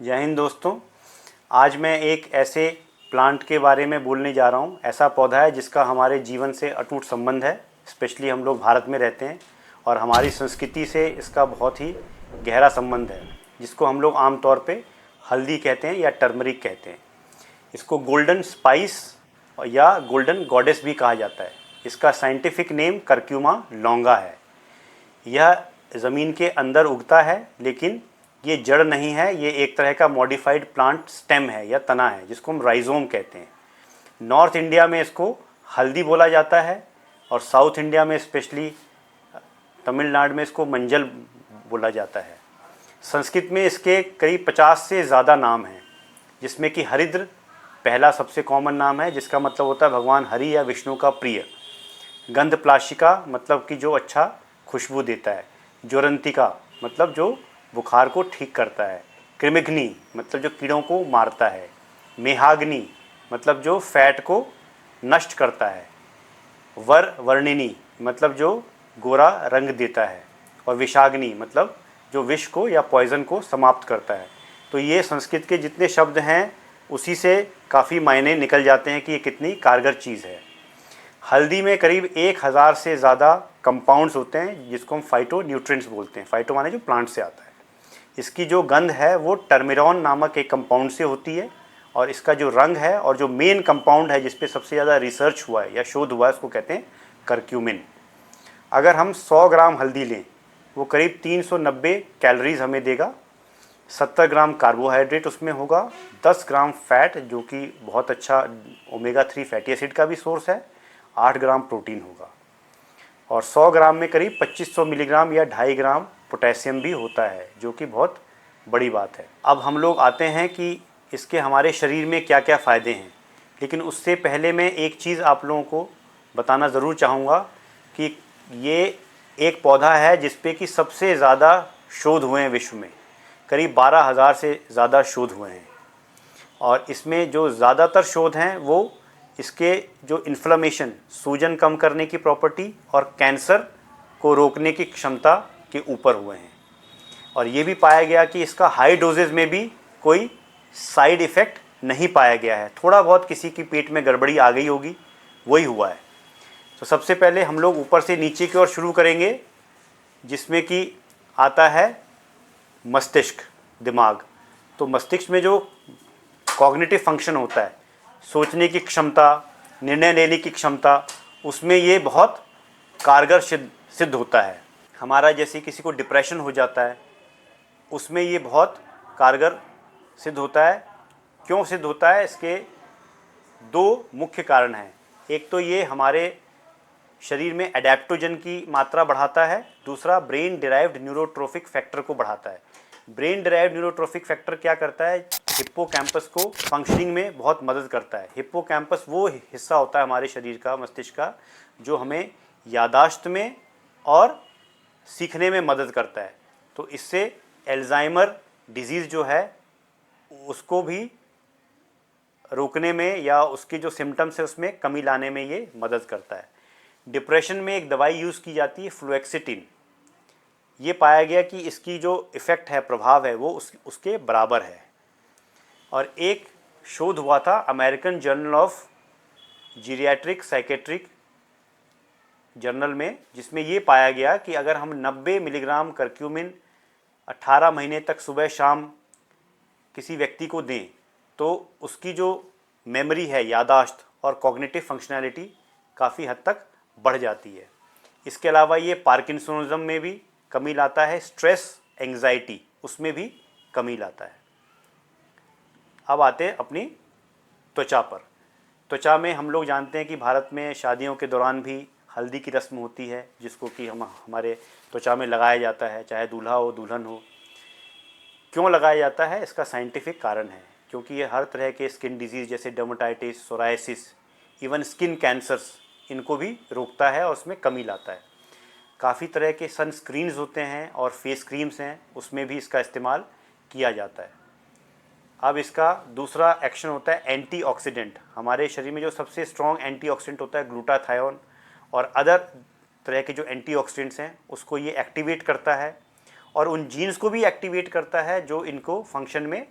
जय हिंद दोस्तों। आज मैं एक ऐसे प्लांट के बारे में बोलने जा रहा हूँ। ऐसा पौधा है जिसका हमारे जीवन से अटूट संबंध है। स्पेशली हम लोग भारत में रहते हैं और हमारी संस्कृति से इसका बहुत ही गहरा संबंध है, जिसको हम लोग आमतौर पे हल्दी कहते हैं या टर्मरिक कहते हैं। इसको गोल्डन स्पाइस या गोल्डन गॉडेस भी कहा जाता है। इसका साइंटिफिक नेम कर्क्यूमा लॉन्गा है। यह ज़मीन के अंदर उगता है, लेकिन ये जड़ नहीं है। ये एक तरह का मॉडिफाइड प्लांट स्टेम है या तना है, जिसको हम राइजोम कहते हैं। नॉर्थ इंडिया में इसको हल्दी बोला जाता है और साउथ इंडिया में स्पेशली तमिलनाडु में इसको मंजल बोला जाता है। संस्कृत में इसके करीब 50 से ज़्यादा नाम हैं, जिसमें कि हरिद्र पहला सबसे कॉमन नाम है, जिसका मतलब होता है भगवान हरि या विष्णु का प्रिय। गंध प्लाशिका मतलब कि जो अच्छा खुशबू देता है। ज्वरंतिका मतलब जो बुखार को ठीक करता है। कृमिघ्नि मतलब जो कीड़ों को मारता है। मेहाग्नि मतलब जो फैट को नष्ट करता है। वर्णिनी मतलब जो गोरा रंग देता है। और विषाग्नि मतलब जो विष को या पॉइज़न को समाप्त करता है। तो ये संस्कृत के जितने शब्द हैं उसी से काफ़ी मायने निकल जाते हैं कि ये कितनी कारगर चीज़ है। हल्दी में करीब 1000 से ज़्यादा कंपाउंड्स होते हैं, जिसको हम फाइटो न्यूट्रिएंट्स बोलते हैं। फाइटो माने जो प्लांट से आता है। इसकी जो गंध है वो टर्मिरॉन नामक एक कंपाउंड से होती है, और इसका जो रंग है और जो मेन कंपाउंड है जिस पे सबसे ज़्यादा रिसर्च हुआ है या शोध हुआ है, उसको कहते हैं करक्यूमिन। अगर हम 100 ग्राम हल्दी लें, वो करीब 390 कैलोरीज हमें देगा। 70 ग्राम कार्बोहाइड्रेट उसमें होगा। 10 ग्राम फैट, जो कि बहुत अच्छा ओमेगा 3 फैटी एसिड का भी सोर्स है। 8 ग्राम प्रोटीन होगा। और 100 ग्राम में करीब 2500 मिलीग्राम या 2.5 ग्राम पोटेशियम भी होता है, जो कि बहुत बड़ी बात है। अब हम लोग आते हैं कि इसके हमारे शरीर में क्या क्या फ़ायदे हैं। लेकिन उससे पहले मैं एक चीज़ आप लोगों को बताना ज़रूर चाहूँगा कि ये एक पौधा है जिस पे कि सबसे ज़्यादा शोध हुए हैं विश्व में। करीब 12,000 से ज़्यादा शोध हुए हैं। और इसमें जो ज़्यादातर शोध हैं वो इसके जो इन्फ्लेमेशन, सूजन कम करने की प्रॉपर्टी और कैंसर को रोकने की क्षमता के ऊपर हुए हैं। और ये भी पाया गया कि इसका हाई डोजेज में भी कोई साइड इफ़ेक्ट नहीं पाया गया है। थोड़ा बहुत किसी की पेट में गड़बड़ी आ गई होगी, वही हुआ है। तो सबसे पहले हम लोग ऊपर से नीचे की ओर शुरू करेंगे, जिसमें कि आता है मस्तिष्क, दिमाग। तो मस्तिष्क में जो कॉग्निटिव फंक्शन होता है, सोचने की क्षमता, निर्णय लेने की क्षमता, उसमें ये बहुत कारगर सिद्ध होता है। हमारा जैसे किसी को डिप्रेशन हो जाता है, उसमें ये बहुत कारगर सिद्ध होता है। क्यों सिद्ध होता है? इसके दो मुख्य कारण हैं। एक तो ये हमारे शरीर में एडेप्टोजन की मात्रा बढ़ाता है। दूसरा, ब्रेन डिराइव्ड न्यूरोट्रोफिक फैक्टर को बढ़ाता है। ब्रेन डिराइव्ड न्यूरोट्रोफिक फैक्टर क्या करता है? हिप्पोकैम्पस को फंक्शनिंग में बहुत मदद करता है। हिप्पोकैम्पस वो हिस्सा होता है हमारे शरीर का, मस्तिष्क का, जो हमें यादाश्त में और सीखने में मदद करता है। तो इससे एल्जाइमर डिजीज़ जो है उसको भी रोकने में या उसके जो सिम्टम्स है उसमें कमी लाने में ये मदद करता है। डिप्रेशन में एक दवाई यूज़ की जाती है, फ्लुएक्सिटिन। ये पाया गया कि इसकी जो इफ़ेक्ट है, प्रभाव है, वो उसके बराबर है। और एक शोध हुआ था American journal of geriatric psychiatric journal में, जिसमें ये पाया गया कि अगर हम 90 मिलीग्राम करक्यूमिन 18 महीने तक सुबह शाम किसी व्यक्ति को दें, तो उसकी जो मेमोरी है, यादाश्त और कॉग्निटिव फंक्शनैलिटी काफ़ी हद तक बढ़ जाती है। इसके अलावा ये पार्किंसोनिज्म में भी कमी लाता है। स्ट्रेस, एंग्जाइटी, उसमें भी कमी लाता है। अब आते हैं अपनी त्वचा पर। त्वचा में हम लोग जानते हैं कि भारत में शादियों के दौरान भी हल्दी की रस्म होती है, जिसको कि हमारे त्वचा में लगाया जाता है, चाहे दूल्हा हो दुल्हन हो। क्यों लगाया जाता है? इसका साइंटिफिक कारण है। क्योंकि ये हर तरह के स्किन डिजीज़ जैसे dermatitis, psoriasis, even skin cancers, इनको भी रोकता है और उसमें कमी लाता है। काफ़ी तरह के सनस्क्रीन्स होते हैं और फेस क्रीम्स हैं, उसमें भी इसका इस्तेमाल किया जाता है। अब इसका दूसरा एक्शन होता है एंटीऑक्सीडेंट। हमारे शरीर में जो सबसे स्ट्रॉन्ग एंटीऑक्सीडेंट होता है ग्लूटाथायोन और अदर तरह के जो एंटीऑक्सीडेंट्स हैं, उसको ये एक्टिवेट करता है और उन जीन्स को भी एक्टिवेट करता है जो इनको फंक्शन में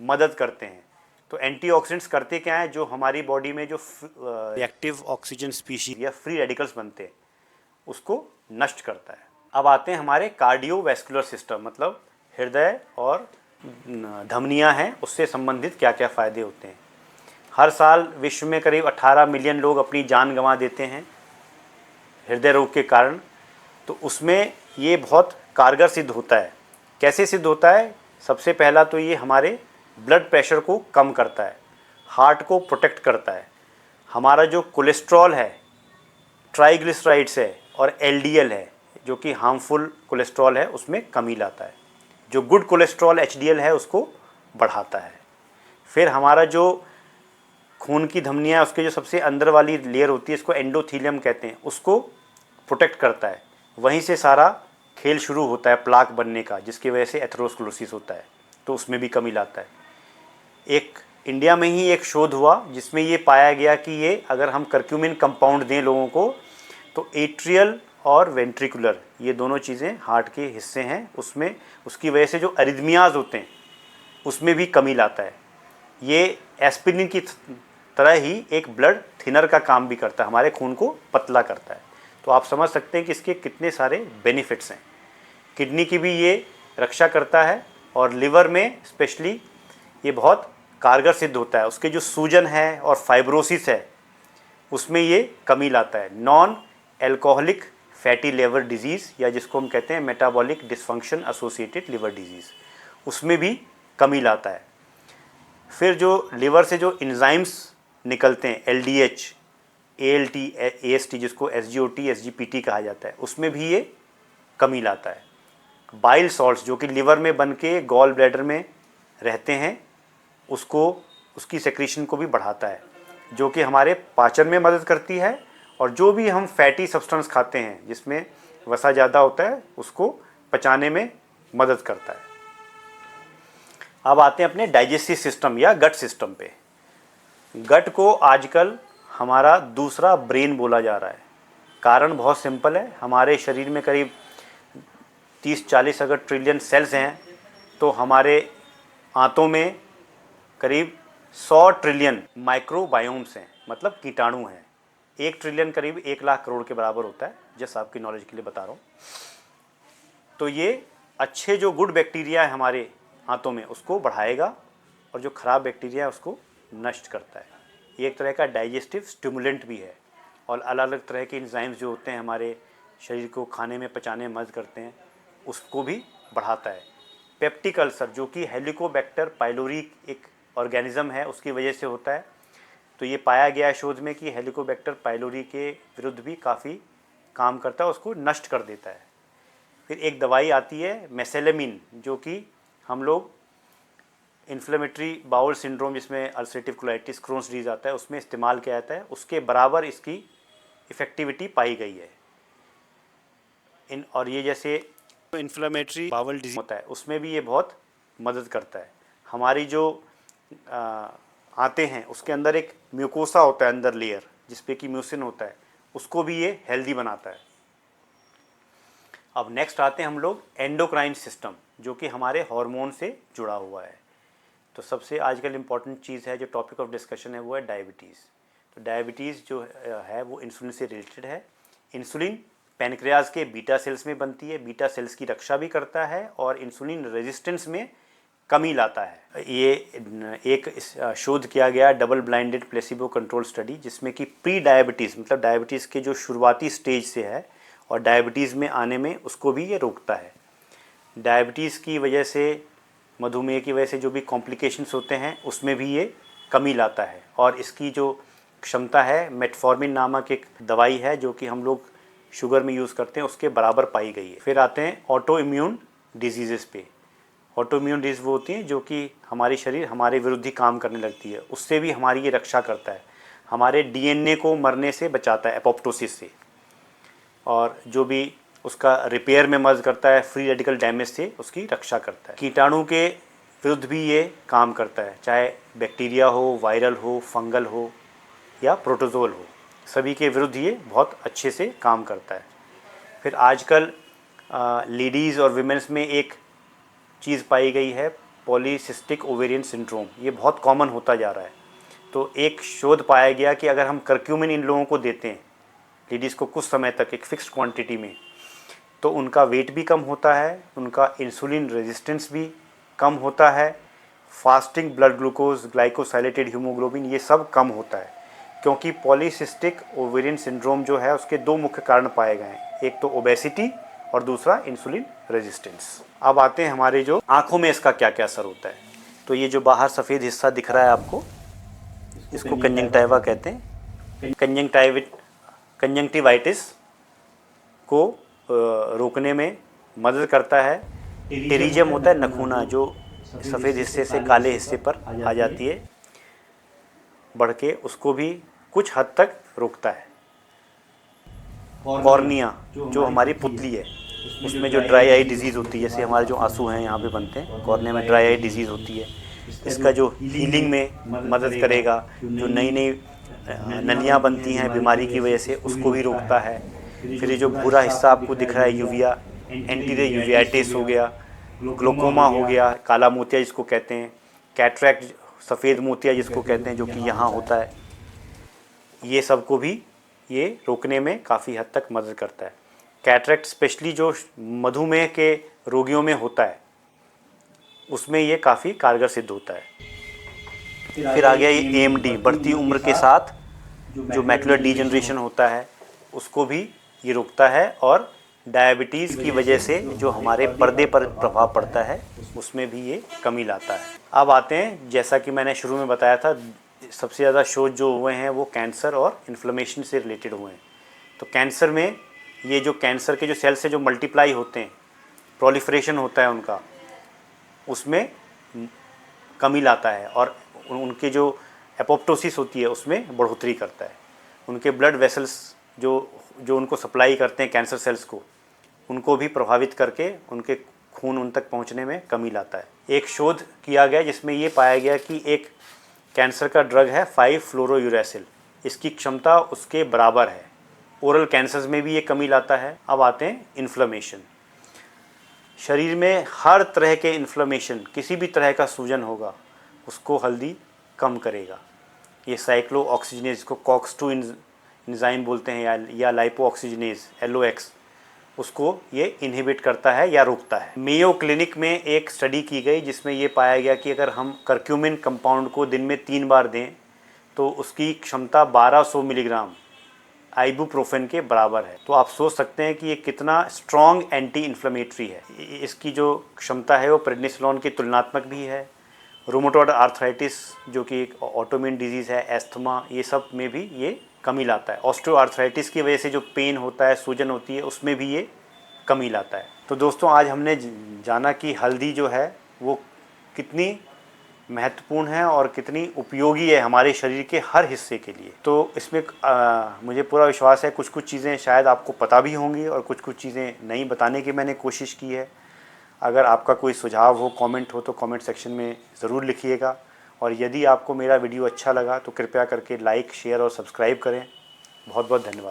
मदद करते हैं। तो एंटीऑक्सीडेंट्स करते क्या हैं, जो हमारी बॉडी में जो रिएक्टिव ऑक्सीजन स्पीशीज या फ्री रेडिकल्स बनते हैं उसको नष्ट करता है। अब आते हैं हमारे कार्डियोवैस्कुलर सिस्टम, मतलब हृदय और धमनियां हैं, उससे संबंधित क्या क्या फ़ायदे होते हैं। हर साल विश्व में करीब 18 मिलियन लोग अपनी जान गंवा देते हैं हृदय रोग के कारण। तो उसमें ये बहुत कारगर सिद्ध होता है। कैसे सिद्ध होता है? सबसे पहला तो ये हमारे ब्लड प्रेशर को कम करता है, हार्ट को प्रोटेक्ट करता है, हमारा जो कोलेस्ट्रॉल है, ट्राइग्लिसराइड्स है और एलडीएल है जो कि हार्मफुल कोलेस्ट्रॉल है, उसमें कमी लाता है। जो गुड कोलेस्ट्रॉल एचडीएल है उसको बढ़ाता है। फिर हमारा जो खून की धमनियाँ, उसके जो सबसे अंदर वाली लेयर होती है, इसको एंडोथीलियम कहते हैं, उसको प्रोटेक्ट करता है। वहीं से सारा खेल शुरू होता है प्लाक बनने का, जिसकी वजह से एथेरोस्क्लेरोसिस होता है, तो उसमें भी कमी लाता है। एक इंडिया में ही एक शोध हुआ जिसमें ये पाया गया कि ये अगर हम करक्यूमिन कंपाउंड दें लोगों को तो एट्रियल और वेंट्रिकुलर, ये दोनों चीज़ें हार्ट के हिस्से हैं, उसमें उसकी वजह से जो अरिथमियाज होते हैं उसमें भी कमी लाता है। ये एस्पिरिन की तरह ही एक ब्लड थिनर का काम भी करता है, हमारे खून को पतला करता है। तो आप समझ सकते हैं कि इसके कितने सारे बेनिफिट्स हैं। किडनी की भी ये रक्षा करता है और लिवर में स्पेशली ये बहुत कारगर सिद्ध होता है। उसके जो सूजन है और फाइब्रोसिस है उसमें ये कमी लाता है। Non alcoholic fatty liver disease, या जिसको हम कहते हैं metabolic dysfunction associated liver disease, उसमें भी कमी लाता है। फिर जो लिवर से जो एंजाइम्स निकलते हैं, एलडीएच, एएलटी, एएसटी, जिसको एसजीओटी, एसजीपीटी कहा जाता है, उसमें भी ये कमी लाता है। बाइल सॉल्ट्स जो कि लिवर में बन के गॉल ब्लैडर में रहते हैं, उसको, उसकी सेक्रीशन को भी बढ़ाता है, जो कि हमारे पाचन में मदद करती है। और जो भी हम फैटी सब्सटेंस खाते हैं जिसमें वसा ज़्यादा होता है, उसको पचाने में मदद करता है। अब आते हैं अपने डाइजेस्टिव सिस्टम या गट सिस्टम पे। गट को आजकल हमारा दूसरा ब्रेन बोला जा रहा है। कारण बहुत सिंपल है, हमारे शरीर में करीब 30-40 अगर ट्रिलियन सेल्स हैं तो हमारे आंतों में करीब 100 ट्रिलियन माइक्रोबायोम्स हैं, मतलब कीटाणु हैं। 1 ट्रिलियन करीब 1 लाख करोड़ के बराबर होता है, जस्ट आपकी नॉलेज के लिए बता रहा हूँ। तो ये अच्छे जो गुड बैक्टीरिया है हमारे आंतों में उसको बढ़ाएगा और जो ख़राब बैक्टीरिया है उसको नष्ट करता है। ये एक तरह का डाइजेस्टिव स्टिमुलेंट भी है। और अलग अलग तरह के एंजाइम्स जो होते हैं हमारे शरीर को खाने में पचाने में मदद करते हैं, उसको भी बढ़ाता है। पेप्टिक अल्सर जो कि हेलिकोबैक्टर पाइलोरी एक ऑर्गेनिज्म है, उसकी वजह से होता है। तो ये पाया गया है शोध में कि हेलिकोबैक्टर पाइलोरी के विरुद्ध भी काफ़ी काम करता है, उसको नष्ट कर देता है। फिर एक दवाई आती है मेसेलेमिन, जो कि हम लोग इन्फ्लेमेटरी बाउल सिंड्रोम, जिसमें अल्सरेटिव कोलाइटिस, क्रोन्स डिजीज आता है, उसमें इस्तेमाल किया जाता है, उसके बराबर इसकी इफ़ेक्टिविटी पाई गई है। और ये जैसे इन्फ्लेमेटरी बाउल डिजीज होता है उसमें भी ये बहुत मदद करता है। हमारी जो आते हैं उसके अंदर एक म्यूकोसा होता है, अंदर लेयर जिसपे कि म्यूसिन होता है, उसको भी ये हेल्दी बनाता है। अब नेक्स्ट आते हैं हम लोग एंडोक्राइन सिस्टम, जो कि हमारे हार्मोन से जुड़ा हुआ है। तो सबसे आजकल इम्पॉर्टेंट चीज़ है, जो टॉपिक ऑफ डिस्कशन है, वो है डायबिटीज़। तो डायबिटीज़ जो है वो इंसुलिन से रिलेटेड है। इंसुलिन पैनक्रियाज के बीटा सेल्स में बनती है, बीटा सेल्स की रक्षा भी करता है और इंसुलिन रेजिस्टेंस में कमी लाता है। ये एक शोध किया गया double blinded placebo control study, जिसमें कि प्री डायबिटीज़, मतलब डायबिटीज़ के जो शुरुआती स्टेज से है और डायबिटीज़ में आने में, उसको भी ये रोकता है। डायबिटीज़ की वजह से, मधुमेह की वजह से जो भी कॉम्प्लिकेशंस होते हैं उसमें भी ये कमी लाता है। और इसकी जो क्षमता है, मेटफॉर्मिन नामक एक दवाई है जो कि हम लोग शुगर में यूज़ करते हैं, उसके बराबर पाई गई है। फिर आते हैं ऑटो इम्यून डिजीज़ पे। ऑटो इम्यून डिजीज़ वो होती हैं जो कि हमारी शरीर हमारे विरुद्ध ही काम करने लगती है, उससे भी हमारी ये रक्षा करता है, हमारे डीएनए को मरने से बचाता है, एपोप्टोसिस से, और जो भी उसका रिपेयर में मदद करता है, फ्री रेडिकल डैमेज से उसकी रक्षा करता है। कीटाणु के विरुद्ध भी ये काम करता है, चाहे बैक्टीरिया हो, वायरल हो, फंगल हो या प्रोटोजोल हो, सभी के विरुद्ध ये बहुत अच्छे से काम करता है। फिर आजकल लेडीज़ और विमेंस में एक चीज़ पाई गई है, पॉलीसिस्टिक ओवेरियन सिंड्रोम, ये बहुत कॉमन होता जा रहा है। तो एक शोध पाया गया कि अगर हम करक्यूमिन इन लोगों को देते हैं, लेडीज़ को कुछ समय तक एक फ़िक्स्ड क्वांटिटी में, तो उनका वेट भी कम होता है, उनका इंसुलिन रेजिस्टेंस भी कम होता है, fasting blood glucose, glycosylated haemoglobin, ये सब कम होता है। क्योंकि पॉलीसिस्टिक ओवेरियन सिंड्रोम जो है उसके दो मुख्य कारण पाए गए हैं, एक तो ओबेसिटी और दूसरा इंसुलिन रेजिस्टेंस। अब आते हैं हमारे जो आँखों में इसका क्या क्या असर होता है। तो ये जो बाहर सफ़ेद हिस्सा दिख रहा है आपको, इसको कंजंक्टिवा कहते हैं। कंजंक्टिवाइटिस को रोकने में मदद करता है। टेरिजियम होता है नखूना, जो सफ़ेद हिस्से से काले हिस्से पर आ जाती है, बढ़ के उसको भी कुछ हद तक रोकता है। कॉर्निया जो हमारी पुतली है, उसमें जो ड्राई आई डिजीज़ होती है, जैसे हमारे जो आंसू हैं यहाँ पे बनते हैं, कॉर्निया में ड्राई आई डिजीज़ होती है, इसका जो हीलिंग में मदद करेगा, जो नई नई नलियाँ बनती हैं बीमारी की वजह से, उसको भी रोकता है। फिर ये जो भूरा हिस्सा आपको दिख रहा है यूविया, एंटीरियर यूवियाटिस हो गया, ग्लोकोमा हो गया, काला मोतिया जिसको कहते हैं, कैटरैक्ट सफ़ेद मोतिया जिसको कहते हैं, जो कि यहाँ होता है, ये सब को भी ये रोकने में काफ़ी हद तक मदद करता है। कैटरैक्ट स्पेशली जो मधुमेह के रोगियों में होता है, उसमें ये काफ़ी कारगर सिद्ध होता है। फिर आ गया ये AMD, बढ़ती उम्र के साथ जो मैकुलर डिजनरेशन होता है उसको भी ये रोकता है, और डायबिटीज़ की वजह से जो हमारे पर्दे पर प्रभाव पड़ता है उसमें भी ये कमी लाता है। अब आते हैं, जैसा कि मैंने शुरू में बताया था, सबसे ज़्यादा शोध जो हुए हैं वो कैंसर और इन्फ्लेमेशन से रिलेटेड हुए हैं। तो कैंसर में ये जो कैंसर के जो सेल्स से जो मल्टीप्लाई होते हैं, प्रोलिफरेशन होता है उनका, उसमें कमी लाता है, और उनके जो एपोप्टोसिस होती है उसमें बढ़ोतरी करता है। उनके ब्लड वेसल्स जो उनको सप्लाई करते हैं कैंसर सेल्स को, उनको भी प्रभावित करके उनके खून उन तक पहुंचने में कमी लाता है। एक शोध किया गया जिसमें ये पाया गया कि एक कैंसर का ड्रग है 5-फ्लोरोयूरेसिल, इसकी क्षमता उसके बराबर है। ओरल कैंसर्स में भी ये कमी लाता है। अब आते हैं इन्फ्लेमेशन। शरीर में हर तरह के इन्फ्लेमेशन, किसी भी तरह का सूजन होगा, उसको हल्दी कम करेगा। ये साइक्लो ऑक्सीजनेज, इसको COX-2 एंजाइम बोलते हैं, या लाइपो ऑक्सीजनेज LOX, उसको ये इनहिबिट करता है या रोकता है। मेयो क्लिनिक में एक स्टडी की गई जिसमें ये पाया गया कि अगर हम करक्यूमिन कंपाउंड को दिन में 3 बार दें तो उसकी क्षमता 1200 मिलीग्राम आइबुप्रोफेन के बराबर है। तो आप सोच सकते हैं कि ये कितना स्ट्रॉन्ग एंटी इन्फ्लेमेटरी है। इसकी जो क्षमता है वो प्रेडनिसोलोन की तुलनात्मक भी है। रूमेटॉइड आर्थराइटिस जो कि एक ऑटोइम्यून डिजीज़ है, एस्थमा, ये सब में भी ये कमी लाता है। ऑस्टियो आर्थराइटिस की वजह से जो पेन होता है, सूजन होती है, उसमें भी ये कमी लाता है। तो दोस्तों, आज हमने जाना कि हल्दी जो है वो कितनी महत्वपूर्ण है और कितनी उपयोगी है हमारे शरीर के हर हिस्से के लिए। तो इसमें मुझे पूरा विश्वास है कुछ कुछ चीज़ें शायद आपको पता भी होंगी और कुछ कुछ चीज़ें नहीं बताने की मैंने कोशिश की है। अगर आपका कोई सुझाव हो, कमेंट हो, तो कमेंट सेक्शन में ज़रूर लिखिएगा। और यदि आपको मेरा वीडियो अच्छा लगा तो कृपया करके लाइक, शेयर और सब्सक्राइब करें। बहुत बहुत धन्यवाद।